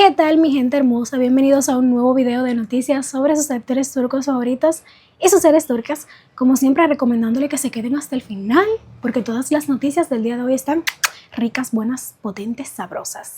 ¿Qué tal, mi gente hermosa? Bienvenidos a un nuevo video de noticias sobre sus actores turcos favoritos y sus series turcas. Como siempre, recomendándole que se queden hasta el final porque todas las noticias del día de hoy están ricas, buenas, potentes, sabrosas.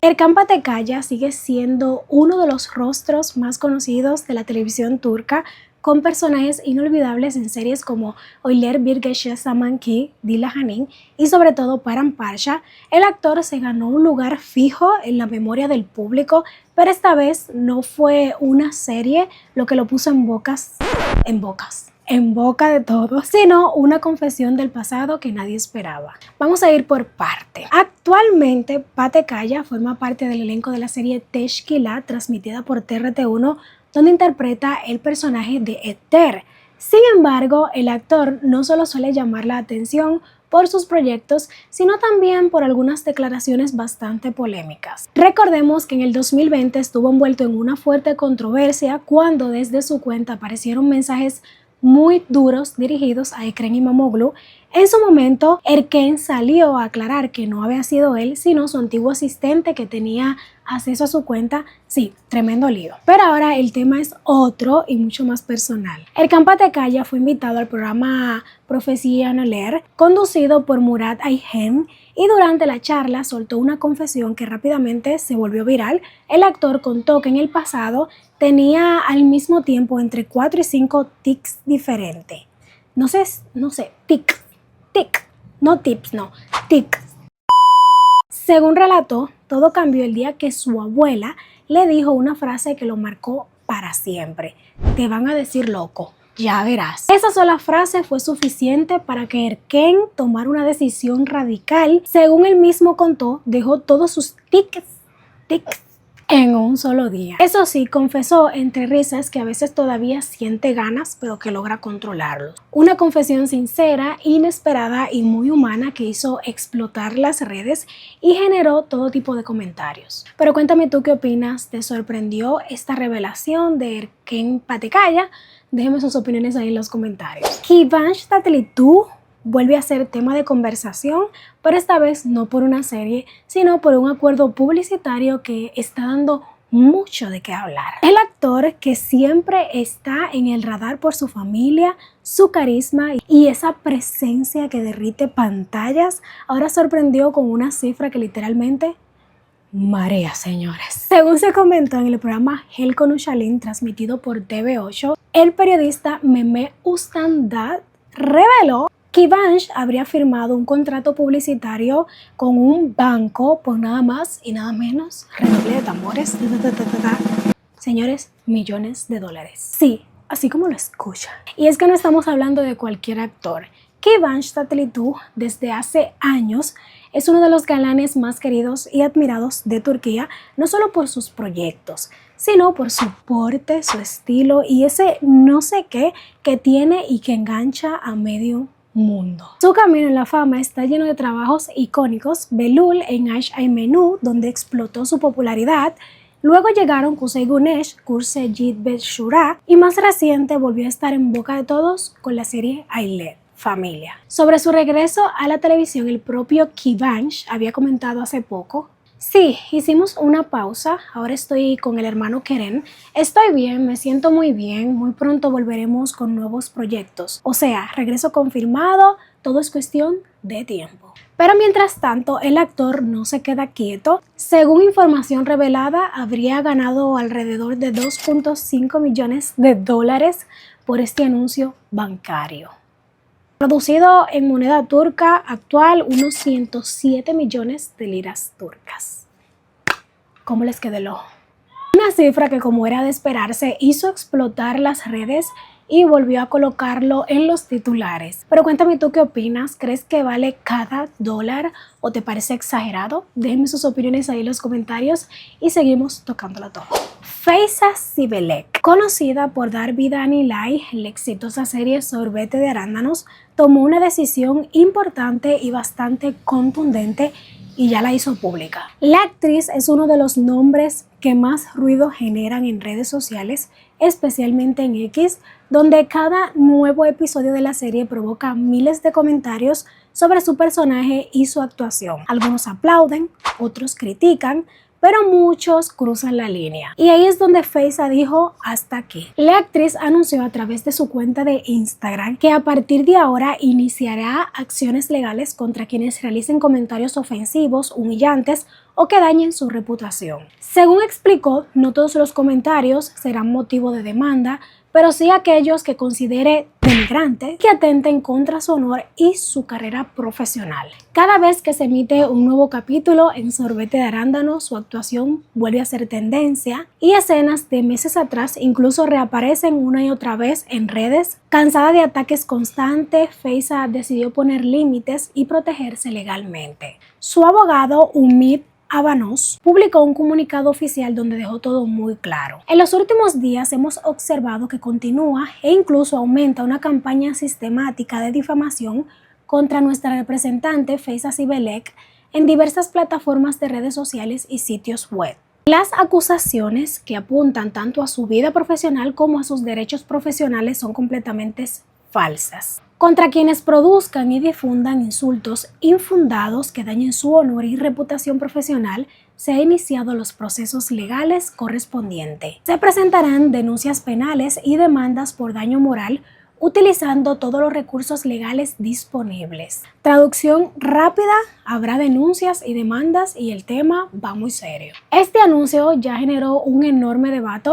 Erkan Petekkaya sigue siendo uno de los rostros más conocidos de la televisión turca, con personajes inolvidables en series como Oyler Bir Gece Zaman Ki, Dila Hanin y sobre todo Paramparça. El actor se ganó un lugar fijo en la memoria del público, pero esta vez no fue una serie lo que lo puso en boca de todos, sino una confesión del pasado que nadie esperaba. Vamos a ir por parte. Actualmente, Petekkaya forma parte del elenco de la serie Teşkilat, transmitida por TRT1, donde interpreta el personaje de Eter. Sin embargo, el actor no solo suele llamar la atención por sus proyectos, sino también por algunas declaraciones bastante polémicas. Recordemos que en el 2020 estuvo envuelto en una fuerte controversia cuando desde su cuenta aparecieron mensajes muy duros dirigidos a Ekrem İmamoğlu. En su momento, Erkan salió a aclarar que no había sido él, sino su antiguo asistente que tenía acceso a su cuenta. Sí, tremendo lío. Pero ahora el tema es otro y mucho más personal. Erkan Petekkaya fue invitado al programa Profesyoneller, conducido por Murat Aygen, y durante la charla soltó una confesión que rápidamente se volvió viral. El actor contó que en el pasado tenía al mismo tiempo entre 4 y 5 tics diferentes. No sé, tic, no tips, no, tics. Según relató, todo cambió el día que su abuela le dijo una frase que lo marcó para siempre: te van a decir loco, ya verás. Esa sola frase fue suficiente para que Erkan tomara una decisión radical. Según él mismo contó, dejó todos sus tics en un solo día. Eso sí, confesó entre risas que a veces todavía siente ganas, pero que logra controlarlo. Una confesión sincera, inesperada y muy humana que hizo explotar las redes y generó todo tipo de comentarios. Pero cuéntame tú qué opinas. ¿Te sorprendió esta revelación de Erkan Petekkaya? Déjenme sus opiniones ahí en los comentarios. Kıvanç Tatlıtuğ vuelve a ser tema de conversación, pero esta vez no por una serie, sino por un acuerdo publicitario que está dando mucho de qué hablar. El actor, que siempre está en el radar por su familia, su carisma y esa presencia que derrite pantallas, ahora sorprendió con una cifra que literalmente marea, señores. Según se comentó en el programa Gel Konuşalım, transmitido por TV8, el periodista Mehmet Ustandağ reveló que Kıvanç habría firmado un contrato publicitario con un banco por nada más y nada menos, redoble de tambores, señores, millones de dólares. Sí, así como lo escuchan. Y es que no estamos hablando de cualquier actor. Kıvanç Tatlıtuğ desde hace años es uno de los galanes más queridos y admirados de Turquía, no solo por sus proyectos, sino por su porte, su estilo y ese no sé qué que tiene y que engancha a medio mundo. Su camino en la fama está lleno de trabajos icónicos: Belul en Aşk Memnu, donde explotó su popularidad. Luego llegaron Kuzey Güneş, Kurse Yiğit ve Şura, y más reciente volvió a estar en boca de todos con la serie Aile, Familia. Sobre su regreso a la televisión, el propio Kıvanç había comentado hace poco: sí, hicimos una pausa, ahora estoy con el hermano Kerem, estoy bien, me siento muy bien, muy pronto volveremos con nuevos proyectos. O sea, regreso confirmado, todo es cuestión de tiempo. Pero mientras tanto, el actor no se queda quieto. Según información revelada, habría ganado alrededor de 2.5 millones de dólares por este anuncio bancario. Traducido en moneda turca actual, unos 107 millones de liras turcas. ¿Cómo les quedó el ojo? Una cifra que, como era de esperarse, hizo explotar las redes y volvió a colocarlo en los titulares. Pero cuéntame tú qué opinas. ¿Crees que vale cada dólar o te parece exagerado? Déjenme sus opiniones ahí en los comentarios y seguimos tocándolo todo. Feyza Sibelek, conocida por dar vida a Nilay en la exitosa serie Sorbete de Arándanos, tomó una decisión importante y bastante contundente y ya la hizo pública. La actriz es uno de los nombres que más ruido generan en redes sociales, especialmente en X, donde cada nuevo episodio de la serie provoca miles de comentarios sobre su personaje y su actuación. Algunos aplauden, otros critican, pero muchos cruzan la línea. Y ahí es donde Feyza dijo hasta aquí. La actriz anunció a través de su cuenta de Instagram que a partir de ahora iniciará acciones legales contra quienes realicen comentarios ofensivos, humillantes o que dañen su reputación. Según explicó, no todos los comentarios serán motivo de demanda, pero sí aquellos que considere denigrantes, que atenten contra su honor y su carrera profesional. Cada vez que se emite un nuevo capítulo en Sorbete de Arándano, su actuación vuelve a ser tendencia y escenas de meses atrás incluso reaparecen una y otra vez en redes. Cansada de ataques constantes, Feyza decidió poner límites y protegerse legalmente. Su abogado, Umid Avanos, publicó un comunicado oficial donde dejó todo muy claro. En los últimos días hemos observado que continúa e incluso aumenta una campaña sistemática de difamación contra nuestra representante Feyza Sibelek en diversas plataformas de redes sociales y sitios web. Las acusaciones que apuntan tanto a su vida profesional como a sus derechos profesionales son completamente falsas. Contra quienes produzcan y difundan insultos infundados que dañen su honor y reputación profesional, se han iniciado los procesos legales correspondientes. Se presentarán denuncias penales y demandas por daño moral utilizando todos los recursos legales disponibles. Traducción rápida, habrá denuncias y demandas y el tema va muy serio. Este anuncio ya generó un enorme debate.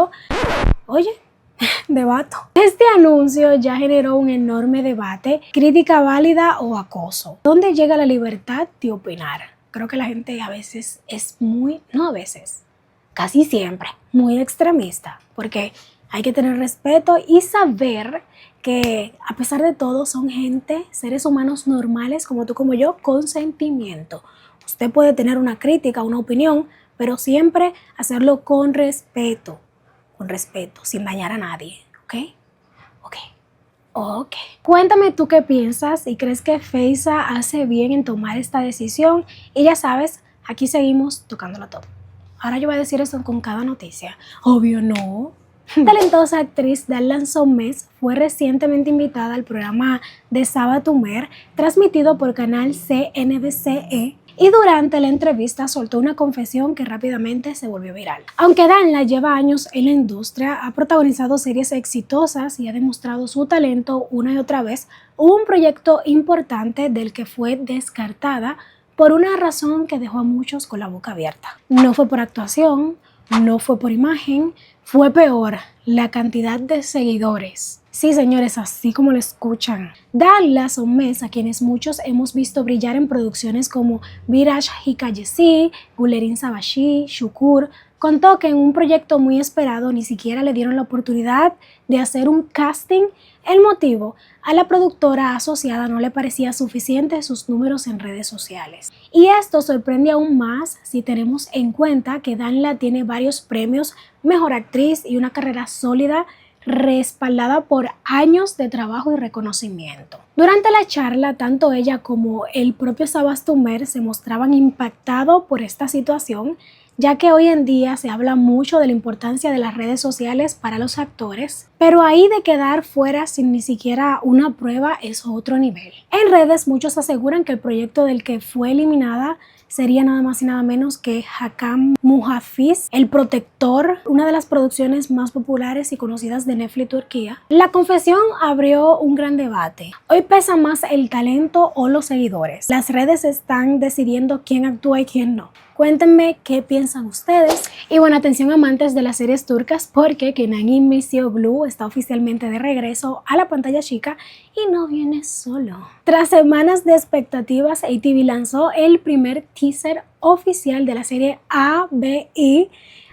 Este anuncio ya generó un enorme debate, crítica válida o acoso. ¿Dónde llega la libertad de opinar? Creo que la gente a veces es casi siempre, muy extremista, porque hay que tener respeto y saber que a pesar de todo son seres humanos normales como tú, como yo, con sentimiento. Usted puede tener una crítica, una opinión, pero siempre hacerlo con respeto, sin dañar a nadie, ¿ok? Cuéntame tú qué piensas y crees que Feyza hace bien en tomar esta decisión. Y ya sabes, aquí seguimos tocándolo todo. Ahora yo voy a decir eso con cada noticia. Obvio no. Talentosa actriz Darlan Somés fue recientemente invitada al programa de Sabatumer, transmitido por canal CNBC, y durante la entrevista soltó una confesión que rápidamente se volvió viral. Aunque Darlan lleva años en la industria, ha protagonizado series exitosas y ha demostrado su talento una y otra vez, hubo un proyecto importante del que fue descartada por una razón que dejó a muchos con la boca abierta. No fue por actuación, no fue por imagen, fue peor, la cantidad de seguidores. Sí, señores, así como lo escuchan. Darlan Somés, a quienes muchos hemos visto brillar en producciones como Viraj Hikayesi, Gulerin Sabashi, Shukur, contó que en un proyecto muy esperado ni siquiera le dieron la oportunidad de hacer un casting. El motivo, a la productora asociada no le parecía suficiente sus números en redes sociales. Y esto sorprende aún más si tenemos en cuenta que Darlan tiene varios premios, mejor actriz y una carrera sólida respaldada por años de trabajo y reconocimiento. Durante la charla, tanto ella como el propio Sabatumer se mostraban impactados por esta situación, ya que hoy en día se habla mucho de la importancia de las redes sociales para los actores, pero ahí de quedar fuera sin ni siquiera una prueba es otro nivel. En redes muchos aseguran que el proyecto del que fue eliminada sería nada más y nada menos que Hakan Muhafiz, El Protector, una de las producciones más populares y conocidas de Netflix Turquía. La confesión abrió un gran debate. Hoy pesa más el talento o los seguidores. Las redes están decidiendo quién actúa y quién no. Cuéntenme qué piensan ustedes. Y bueno, atención amantes de las series turcas, porque Kenan İmirzalıoğlu está oficialmente de regreso a la pantalla chica y no viene solo. Tras semanas de expectativas, ATV lanzó el primer teaser oficial de la serie ABI,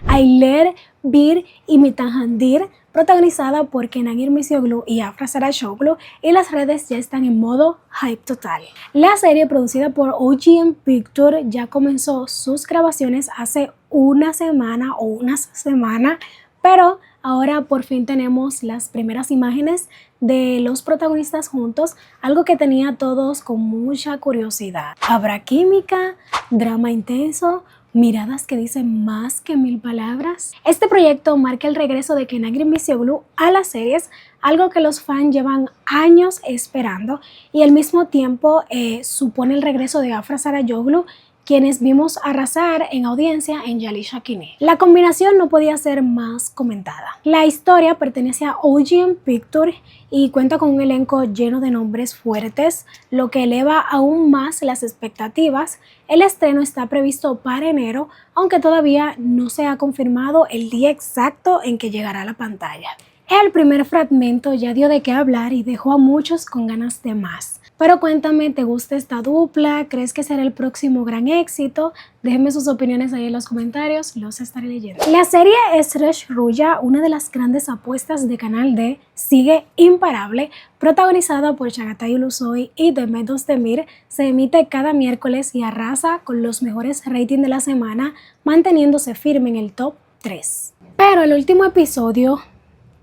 Aylar Bir y Mitahandir, protagonizada por Kenan İmirzalıoğlu y Afra Saraçoğlu, y las redes ya están en modo hype total. La serie, producida por OGM Pictures, ya comenzó sus grabaciones hace unas semanas, pero ahora por fin tenemos las primeras imágenes de los protagonistas juntos, algo que tenía a todos con mucha curiosidad. ¿Habrá química? ¿Drama intenso? miradas que dicen más que 1000 palabras. Este proyecto marca el regreso de Kenan Grimisioglu a las series, algo que los fans llevan años esperando, y al mismo tiempo supone el regreso de Afra Sarayoglu, quienes vimos arrasar en audiencia en Yali Shakini. La combinación no podía ser más comentada. La historia pertenece a OGM Pictures y cuenta con un elenco lleno de nombres fuertes, lo que eleva aún más las expectativas. El estreno está previsto para enero, aunque todavía no se ha confirmado el día exacto en que llegará a la pantalla. El primer fragmento ya dio de qué hablar y dejó a muchos con ganas de más. Pero cuéntame, ¿te gusta esta dupla? ¿Crees que será el próximo gran éxito? Déjenme sus opiniones ahí en los comentarios, los estaré leyendo. La serie Estrella Rulla, una de las grandes apuestas de Canal D, sigue imparable. Protagonizada por Chagatai Ulusoy y Demet Özdemir, se emite cada miércoles y arrasa con los mejores ratings de la semana, manteniéndose firme en el top 3. Pero el último episodio,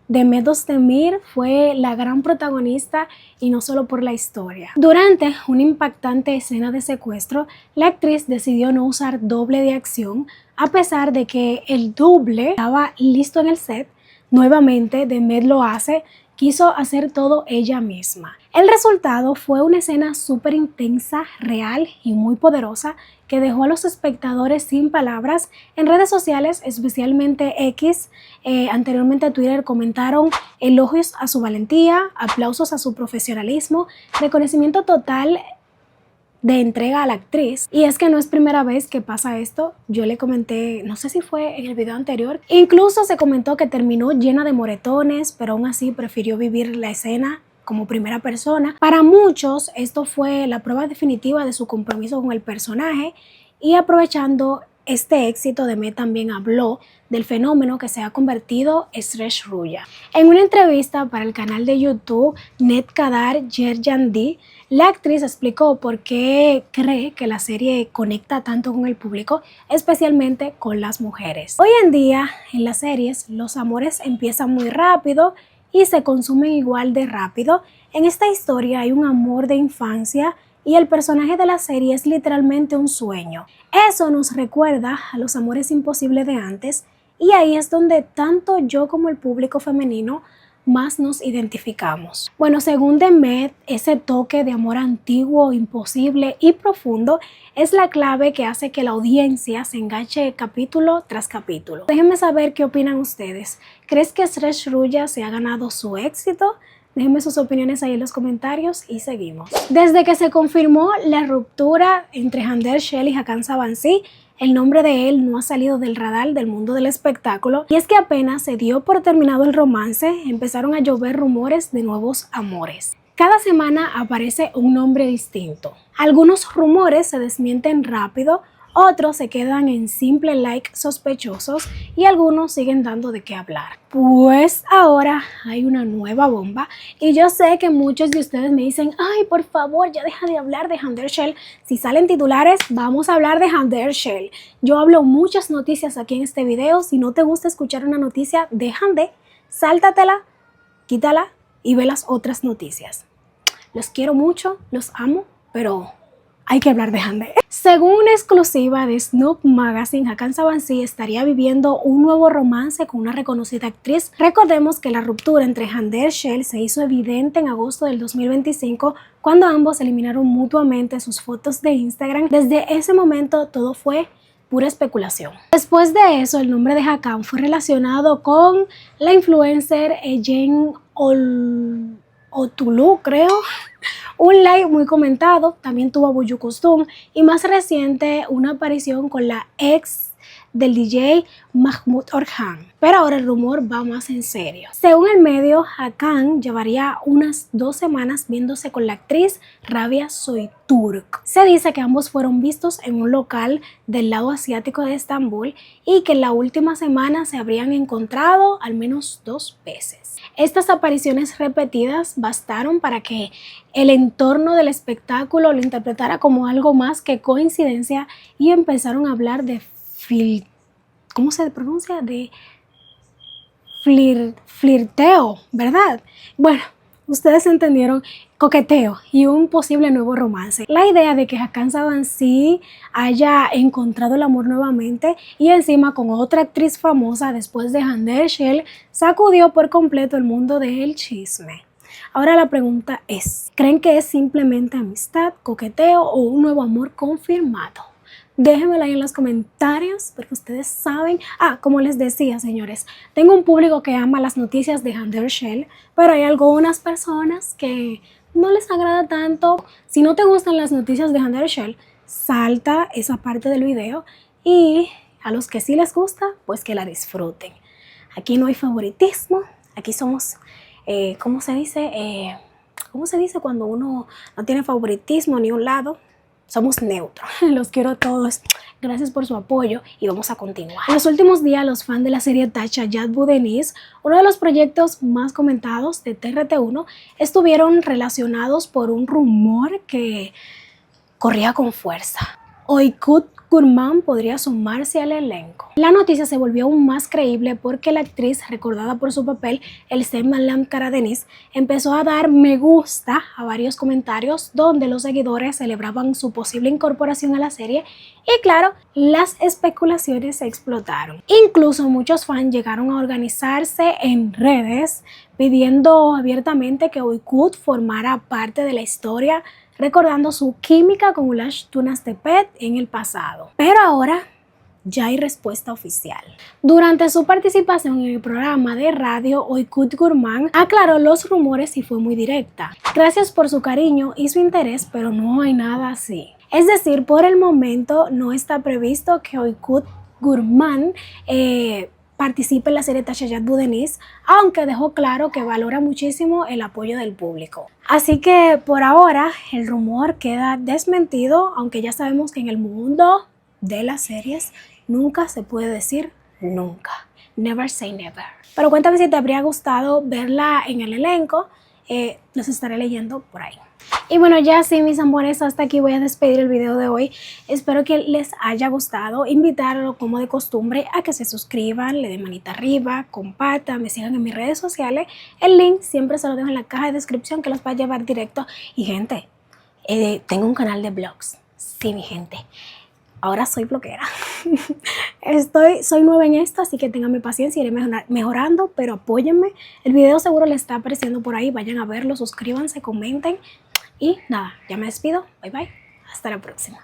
Demet Özdemir fue la gran protagonista y no solo por la historia. Durante una impactante escena de secuestro, la actriz decidió no usar doble de acción, a pesar de que el doble estaba listo en el set. Nuevamente Demet lo hace, quiso hacer todo ella misma. El resultado fue una escena súper intensa, real y muy poderosa que dejó a los espectadores sin palabras. En redes sociales, especialmente X, anteriormente Twitter, comentaron elogios a su valentía, aplausos a su profesionalismo, reconocimiento total de entrega a la actriz. Y es que no es primera vez que pasa esto. Yo le comenté, no sé si fue en el video anterior, incluso se comentó que terminó llena de moretones, pero aún así prefirió vivir la escena como primera persona. Para muchos esto fue la prueba definitiva de su compromiso con el personaje, y aprovechando este éxito, Demet también habló del fenómeno que se ha convertido Estrella Rulla. En una entrevista para el canal de YouTube Net Kadar Yerjandi, la actriz explicó por qué cree que la serie conecta tanto con el público, especialmente con las mujeres. Hoy en día, en las series, los amores empiezan muy rápido y se consumen igual de rápido. En esta historia hay un amor de infancia y el personaje de la serie es literalmente un sueño. Eso nos recuerda a los amores imposibles de antes, y ahí es donde tanto yo como el público femenino más nos identificamos. Bueno, según Demet, ese toque de amor antiguo, imposible y profundo es la clave que hace que la audiencia se enganche capítulo tras capítulo. Déjenme saber qué opinan ustedes. ¿Crees que Estrella Rulla se ha ganado su éxito? Déjenme sus opiniones ahí en los comentarios y seguimos. Desde que se confirmó la ruptura entre Hande Erçel y Hakan Sabancı, el nombre de él no ha salido del radar del mundo del espectáculo, y es que apenas se dio por terminado el romance, empezaron a llover rumores de nuevos amores. Cada semana aparece un nombre distinto. Algunos rumores se desmienten rápido, otros se quedan en simple like sospechosos y algunos siguen dando de qué hablar. Pues ahora hay una nueva bomba y yo sé que muchos de ustedes me dicen, ay, por favor, ya deja de hablar de Hande Erçel. Si salen titulares, vamos a hablar de Hande Erçel. Yo hablo muchas noticias aquí en este video. Si no te gusta escuchar una noticia de Hande, sáltatela, quítala y ve las otras noticias. Los quiero mucho, los amo, pero hay que hablar de Hande. Según una exclusiva de Snoop Magazine, Hakan Sabancı estaría viviendo un nuevo romance con una reconocida actriz. Recordemos que la ruptura entre Hande Erçel se hizo evidente en agosto del 2025, cuando ambos eliminaron mutuamente sus fotos de Instagram. Desde ese momento todo fue pura especulación. Después de eso, el nombre de Hakan fue relacionado con la influencer Jen Otulu, creo. Un like muy comentado, también tuvo Buju Kustum y más reciente una aparición con la ex del DJ Mahmoud Orhan. Pero ahora el rumor va más en serio. Según el medio, Hakan llevaría unas 2 semanas viéndose con la actriz Rabia Soytürk. Se dice que ambos fueron vistos en un local del lado asiático de Estambul y que en la última semana se habrían encontrado al menos 2 veces. Estas apariciones repetidas bastaron para que el entorno del espectáculo lo interpretara como algo más que coincidencia y empezaron a hablar de ¿cómo se pronuncia? De flirteo, ¿verdad? Bueno, ustedes entendieron, coqueteo y un posible nuevo romance. La idea de que Hakan Saban-Zee haya encontrado el amor nuevamente y encima con otra actriz famosa después de Hande Erçel sacudió por completo el mundo del chisme. Ahora la pregunta es, ¿creen que es simplemente amistad, coqueteo o un nuevo amor confirmado? Déjenmelo ahí en los comentarios porque ustedes saben. Como les decía, señores, tengo un público que ama las noticias de Hande Erçel, pero hay algunas personas que no les agrada tanto. Si no te gustan las noticias de Hande Erçel, salta esa parte del video, y a los que sí les gusta, pues que la disfruten. Aquí no hay favoritismo, aquí somos, ¿cómo se dice? ¿Cómo se dice cuando uno no tiene favoritismo ni un lado? Somos neutros. Los quiero a todos. Gracias por su apoyo y vamos a continuar. En los últimos días, los fans de la serie Tasha Yad Budenis, uno de los proyectos más comentados de TRT1, estuvieron relacionados por un rumor que corría con fuerza. Oykut Gurman podría sumarse al elenco. La noticia se volvió aún más creíble porque la actriz, recordada por su papel, Elsem Malam Karadeniz, empezó a dar me gusta a varios comentarios donde los seguidores celebraban su posible incorporación a la serie, y claro, las especulaciones explotaron. Incluso muchos fans llegaron a organizarse en redes pidiendo abiertamente que Oykut formara parte de la historia, recordando su química con Ulash Tunastepet en el pasado. Pero ahora ya hay respuesta oficial. Durante su participación en el programa de radio, Oykut Gurman aclaró los rumores y fue muy directa. Gracias por su cariño y su interés, pero no hay nada así. Es decir, por el momento no está previsto que Oykut Gurman participe en la serie Tasha Yad Budenis, aunque dejó claro que valora muchísimo el apoyo del público. Así que por ahora el rumor queda desmentido, aunque ya sabemos que en el mundo de las series nunca se puede decir nunca. Never say never. Pero cuéntame si te habría gustado verla en el elenco. Los estaré leyendo por ahí. Y bueno, ya sí, mis amores, hasta aquí voy a despedir el video de hoy. Espero que les haya gustado. Invitarlo, como de costumbre, a que se suscriban, le den manita arriba, compartan, me sigan en mis redes sociales. El link siempre se lo dejo en la caja de descripción, que los va a llevar directo. Y gente, tengo un canal de vlogs. Sí, mi gente. Ahora soy bloguera. Soy nueva en esto, así que ténganme paciencia, iré mejorando, pero apóyenme. El video seguro les está apareciendo por ahí. Vayan a verlo, suscríbanse, comenten. Y nada, ya me despido. Bye bye. Hasta la próxima.